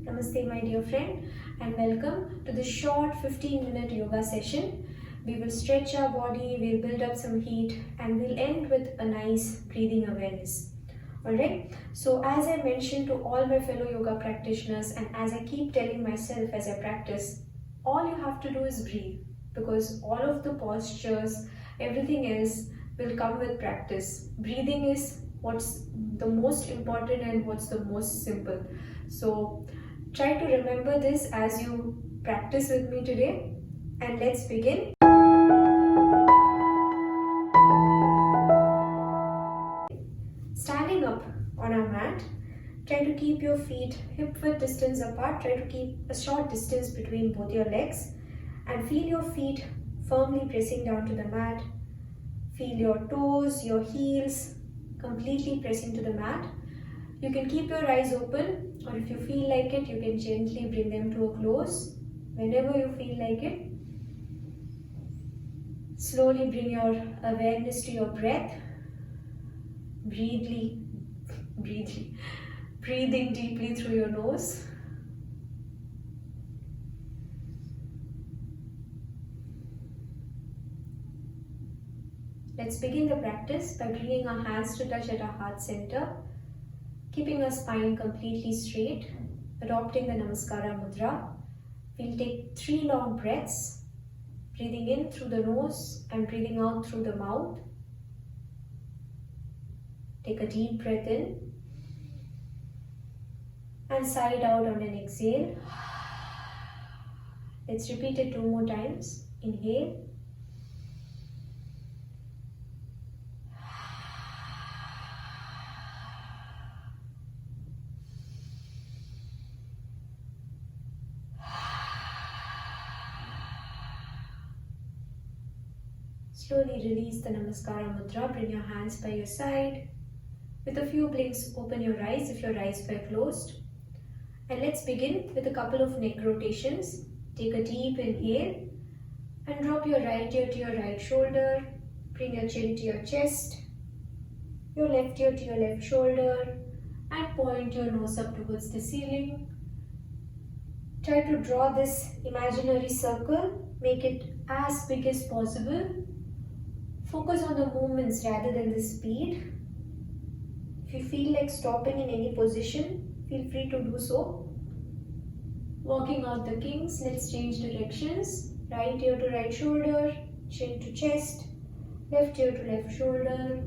Namaste my dear friend and welcome to this short 15-minute yoga session. We will stretch our body, we'll build up some heat and we'll end with a nice breathing awareness. Alright, so as I mentioned to all my fellow yoga practitioners and as I keep telling myself as I practice, all you have to do is breathe because all of the postures, everything else will come with practice. Breathing is what's the most important and what's the most simple. So try to remember this as you practice with me today and let's begin. Standing up on our mat, try to keep your feet hip-width distance apart. Try to keep a short distance between both your legs and feel your feet firmly pressing down to the mat. Feel your toes, your heels completely pressing to the mat. You can keep your eyes open, or if you feel like it, you can gently bring them to a close whenever you feel like it. Slowly bring your awareness to your breath. Breathing deeply through your nose. Let's begin the practice by bringing our hands to touch at our heart center, keeping our spine completely straight, adopting the Namaskara Mudra. We'll take 3 long breaths, breathing in through the nose and breathing out through the mouth. Take a deep breath in and sigh it out on an exhale. Let's repeat it 2 more times. Inhale. Slowly release the Namaskara Mudra. Bring your hands by your side. With a few blinks, open your eyes if your eyes were closed. And let's begin with a couple of neck rotations. Take a deep inhale and drop your right ear to your right shoulder. Bring your chin to your chest, your left ear to your left shoulder, and point your nose up towards the ceiling. Try to draw this imaginary circle. Make it as big as possible. Focus on the movements rather than the speed. If you feel like stopping in any position, feel free to do so. Walking out the kinks, let's change directions. Right ear to right shoulder, chin to chest, left ear to left shoulder,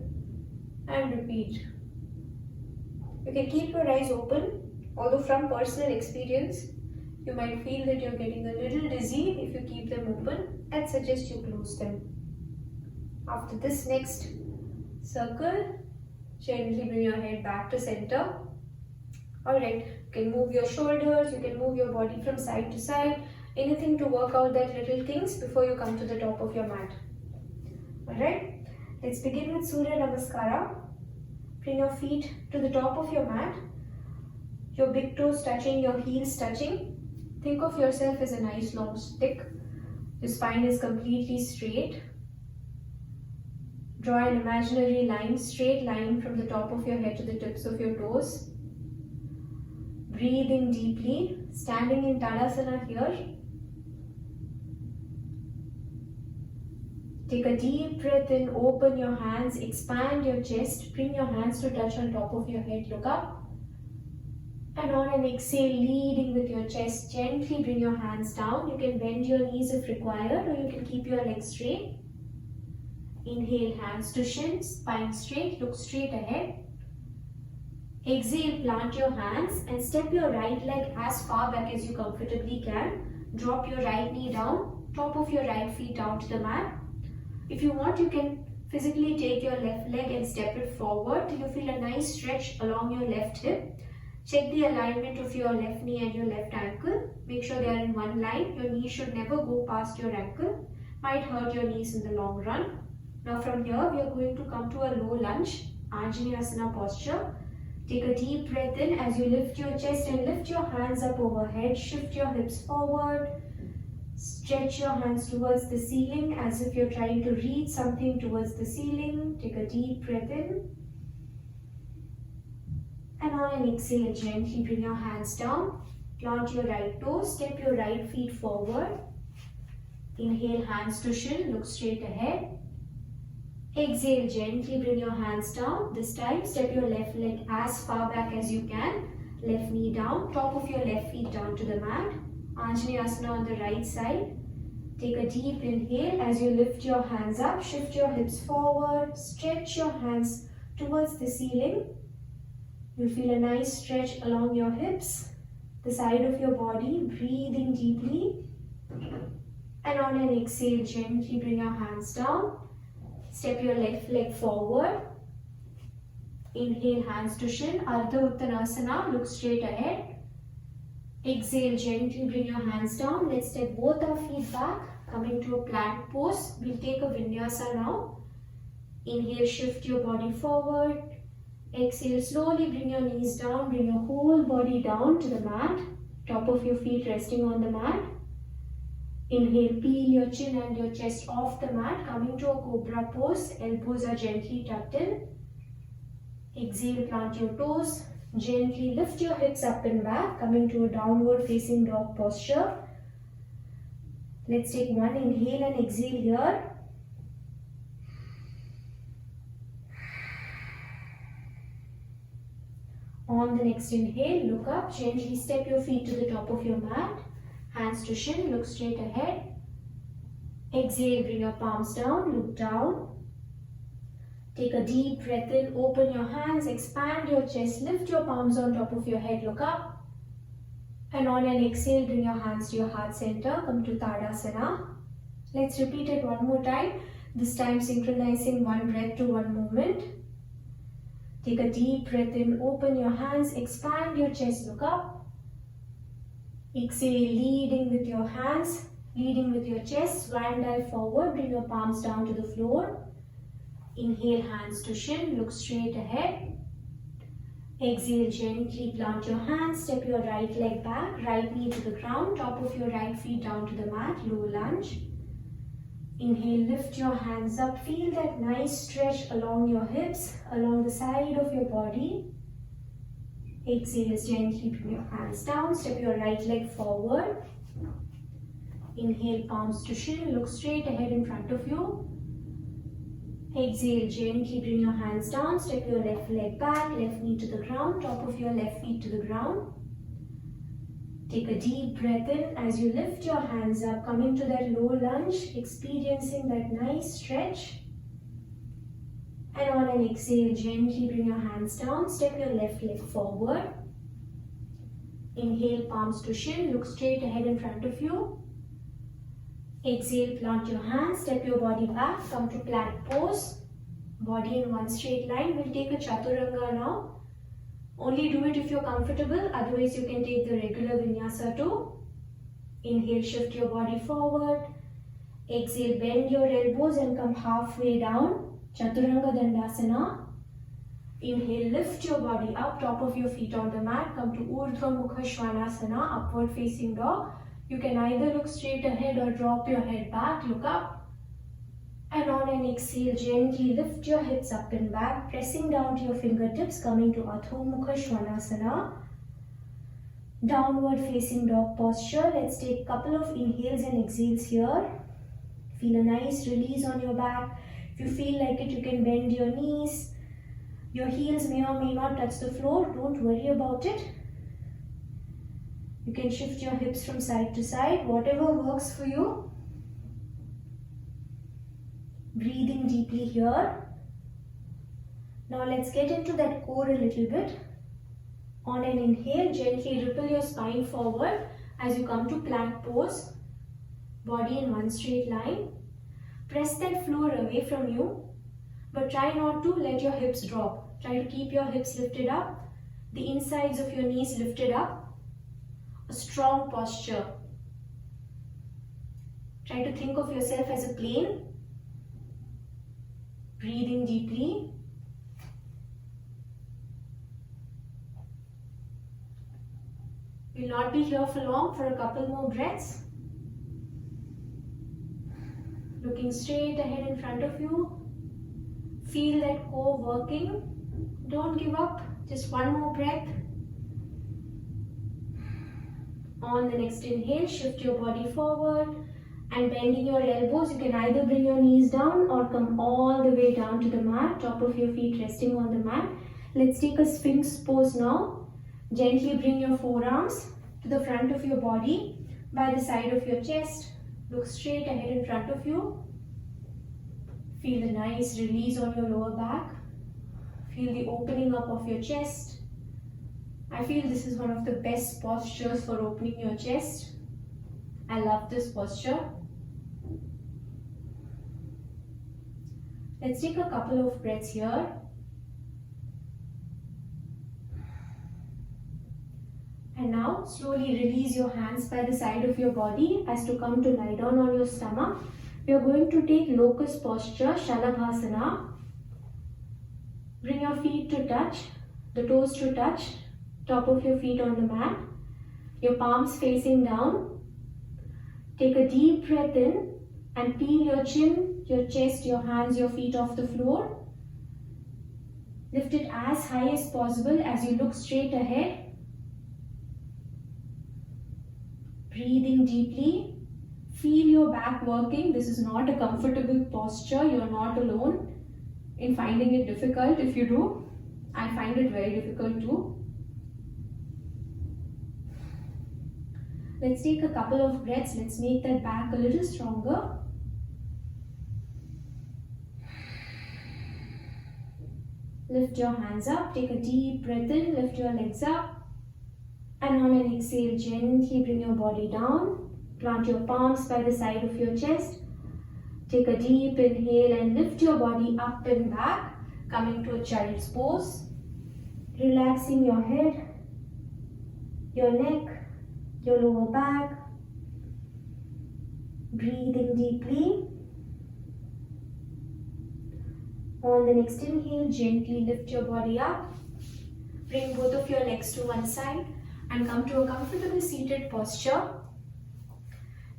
and repeat. You can keep your eyes open, although from personal experience, you might feel that you're getting a little dizzy if you keep them open. I'd suggest you close them. After this next circle, gently bring your head back to center. Alright, you can move your shoulders, you can move your body from side to side. Anything to work out that little kinks before you come to the top of your mat. Alright, let's begin with Surya Namaskara. Bring your feet to the top of your mat. Your big toes touching, your heels touching. Think of yourself as a nice long stick. Your spine is completely straight. Draw an imaginary line, straight line from the top of your head to the tips of your toes. Breathing deeply, standing in Tadasana here. Take a deep breath in, open your hands, expand your chest, bring your hands to touch on top of your head, look up. And on an exhale, leading with your chest, gently bring your hands down. You can bend your knees if required or you can keep your legs straight. Inhale, hands to shins, spine straight, look straight ahead. Exhale, plant your hands and step your right leg as far back as you comfortably can. Drop your right knee down, top of your right feet down to the mat. If you want, you can physically take your left leg and step it forward till you feel a nice stretch along your left hip. Check the alignment of your left knee and your left ankle. Make sure they are in one line. Your knee should never go past your ankle. Might hurt your knees in the long run. Now from here, we are going to come to a low lunge, Anjaneyasana posture. Take a deep breath in as you lift your chest and lift your hands up overhead. Shift your hips forward. Stretch your hands towards the ceiling as if you're trying to reach something towards the ceiling. Take a deep breath in. And on an exhale, gently bring your hands down. Plant your right toes, step your right feet forward. Inhale, hands to shin, look straight ahead. Exhale, gently bring your hands down. This time, step your left leg as far back as you can. Left knee down, top of your left feet down to the mat. Anjaneyasana on the right side. Take a deep inhale as you lift your hands up, shift your hips forward, stretch your hands towards the ceiling. You'll feel a nice stretch along your hips, the side of your body, breathing deeply. And on an exhale, gently bring your hands down. Step your left leg forward. Inhale, hands to shin, Ardha Uttanasana, look straight ahead. Exhale, gently bring your hands down. Let's step both our feet back, coming to a plank pose. We'll take a vinyasa now. Inhale, shift your body forward. Exhale, slowly bring your knees down, bring your whole body down to the mat. Top of your feet resting on the mat. Inhale, peel your chin and your chest off the mat, coming to a cobra pose. Elbows are gently tucked in. Exhale, plant your toes. Gently lift your hips up and back, coming to a downward facing dog posture. Let's take one inhale and exhale here. On the next inhale, look up, gently step your feet to the top of your mat. Hands to shin, look straight ahead. Exhale, bring your palms down, look down. Take a deep breath in, open your hands, expand your chest, lift your palms on top of your head, look up. And on an exhale, bring your hands to your heart center, come to Tadasana. Let's repeat it one more time, this time synchronizing one breath to one movement. Take a deep breath in, open your hands, expand your chest, look up. Exhale, leading with your hands, leading with your chest, swan dive forward, bring your palms down to the floor. Inhale, hands to shin, look straight ahead. Exhale, gently plant your hands, step your right leg back, right knee to the ground, top of your right feet down to the mat, low lunge. Inhale, lift your hands up, feel that nice stretch along your hips, along the side of your body. Exhale, gently bring your hands down, step your right leg forward. Inhale, palms to shin, look straight ahead in front of you. Exhale, gently bring your hands down, step your left leg back, left knee to the ground, top of your left feet to the ground. Take a deep breath in as you lift your hands up, coming to that low lunge, experiencing that nice stretch. And on an exhale, gently bring your hands down, step your left leg forward. Inhale, palms to shin, look straight ahead in front of you. Exhale, plant your hands, step your body back, come to plank pose. Body in one straight line. We'll take a chaturanga now. Only do it if you're comfortable, otherwise you can take the regular vinyasa too. Inhale, shift your body forward. Exhale, bend your elbows and come halfway down. Chaturanga Dandasana. Inhale, lift your body up, top of your feet on the mat. Come to Urdhva Mukha Svanasana, upward facing dog. You can either look straight ahead or drop your head back, look up. And on an exhale, gently lift your hips up and back, pressing down to your fingertips, coming to Adho Mukha Svanasana. Downward facing dog posture. Let's take a couple of inhales and exhales here. Feel a nice release on your back. If you feel like it, you can bend your knees. Your heels may or may not touch the floor. Don't worry about it. You can shift your hips from side to side, whatever works for you. Breathing deeply here. Now let's get into that core a little bit. On an inhale, gently ripple your spine forward as you come to plank pose. Body in one straight line. Press that floor away from you, but try not to let your hips drop. Try to keep your hips lifted up, the insides of your knees lifted up. A strong posture. Try to think of yourself as a plane. Breathing deeply. We'll not be here for long, for a couple more breaths. Looking straight ahead in front of you. Feel that core working. Don't give up. Just one more breath. On the next inhale, shift your body forward and bending your elbows. You can either bring your knees down or come all the way down to the mat, top of your feet resting on the mat. Let's take a Sphinx pose now. Gently bring your forearms to the front of your body by the side of your chest. Look straight ahead in front of you. Feel the nice release on your lower back. Feel the opening up of your chest. I feel this is one of the best postures for opening your chest. I love this posture. Let's take a couple of breaths here. And now slowly release your hands by the side of your body as to come to lie down on your stomach. We are going to take locust posture, Shalabhasana. Bring your feet to touch, the toes to touch, top of your feet on the mat. Your palms facing down. Take a deep breath in and peel your chin, your chest, your hands, your feet off the floor. Lift it as high as possible as you look straight ahead. Breathing deeply. Feel your back working. This is not a comfortable posture. You are not alone in finding it difficult. If you do, I find it very difficult too. Let's take a couple of breaths. Let's make that back a little stronger. Lift your hands up. Take a deep breath in. Lift your legs up. And on an exhale, gently bring your body down. Plant your palms by the side of your chest. Take a deep inhale and lift your body up and back, coming to a child's pose. Relaxing your head, your neck, your lower back. Breathing deeply. On the next inhale, gently lift your body up. Bring both of your legs to one side and come to a comfortable seated posture.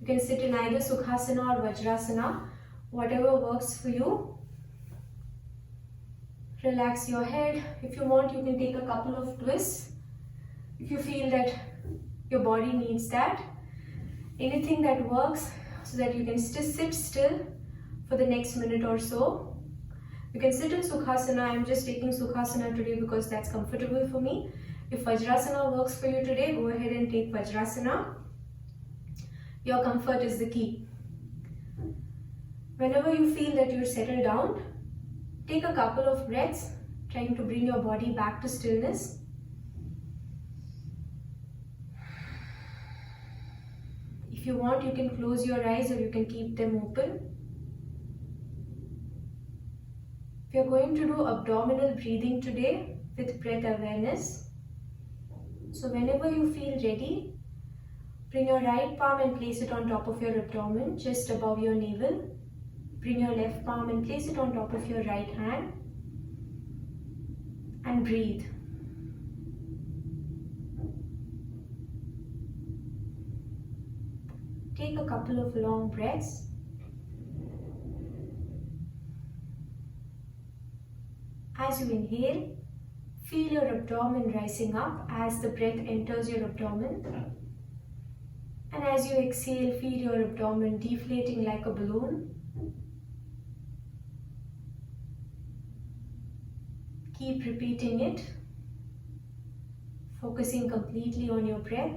You can sit in either Sukhasana or Vajrasana, whatever works for you. Relax your head. If you want, you can take a couple of twists. If you feel that your body needs that. Anything that works so that you can sit still for the next minute or so. You can sit in Sukhasana. I'm just taking Sukhasana today because that's comfortable for me. If Vajrasana works for you today, go ahead and take Vajrasana. Your comfort is the key. Whenever you feel that you're settled down, take a couple of breaths, trying to bring your body back to stillness. If you want, you can close your eyes or you can keep them open. We are going to do abdominal breathing today with breath awareness. So whenever you feel ready, bring your right palm and place it on top of your abdomen, just above your navel. Bring your left palm and place it on top of your right hand. And breathe. Take a couple of long breaths. As you inhale, feel your abdomen rising up as the breath enters your abdomen. And as you exhale, feel your abdomen deflating like a balloon. Keep repeating it, focusing completely on your breath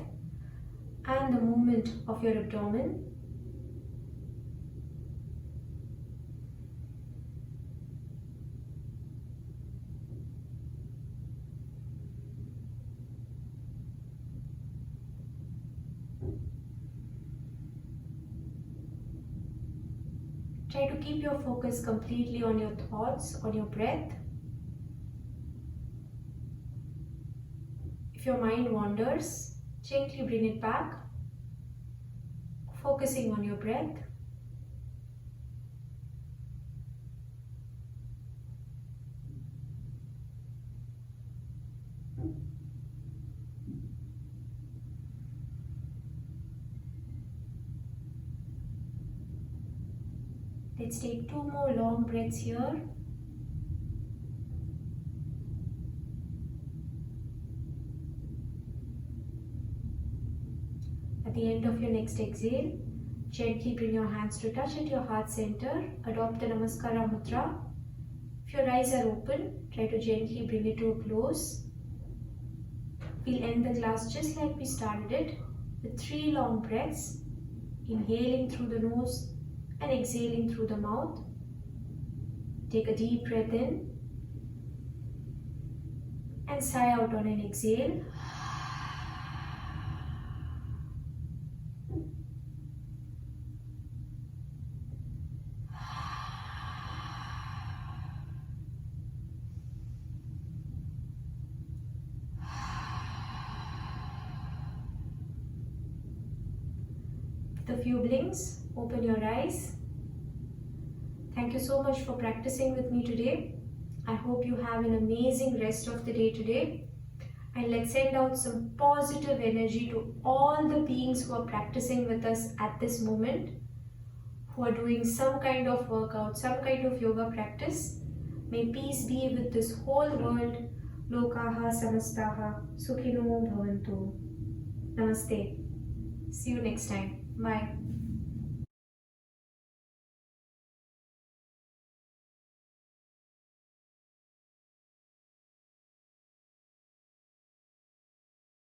and the movement of your abdomen. Try to keep your focus completely on your thoughts, on your breath. If your mind wanders, gently bring it back, focusing on your breath. Let's take 2 more long breaths here. At the end of your next exhale, gently bring your hands to touch at your heart center. Adopt the Namaskara Mudra. If your eyes are open, try to gently bring it to a close. We'll end the class just like we started it, with 3 long breaths, inhaling through the nose and exhaling through the mouth. Take a deep breath in and sigh out on an exhale. With a few blinks, open your eyes. Thank you so much for practicing with me today. I hope you have an amazing rest of the day today. And let's send out some positive energy to all the beings who are practicing with us at this moment, who are doing some kind of workout, some kind of yoga practice. May peace be with this whole world. Lokaha samastaha sukhino bhavantu. Namaste. See you next time. Bye.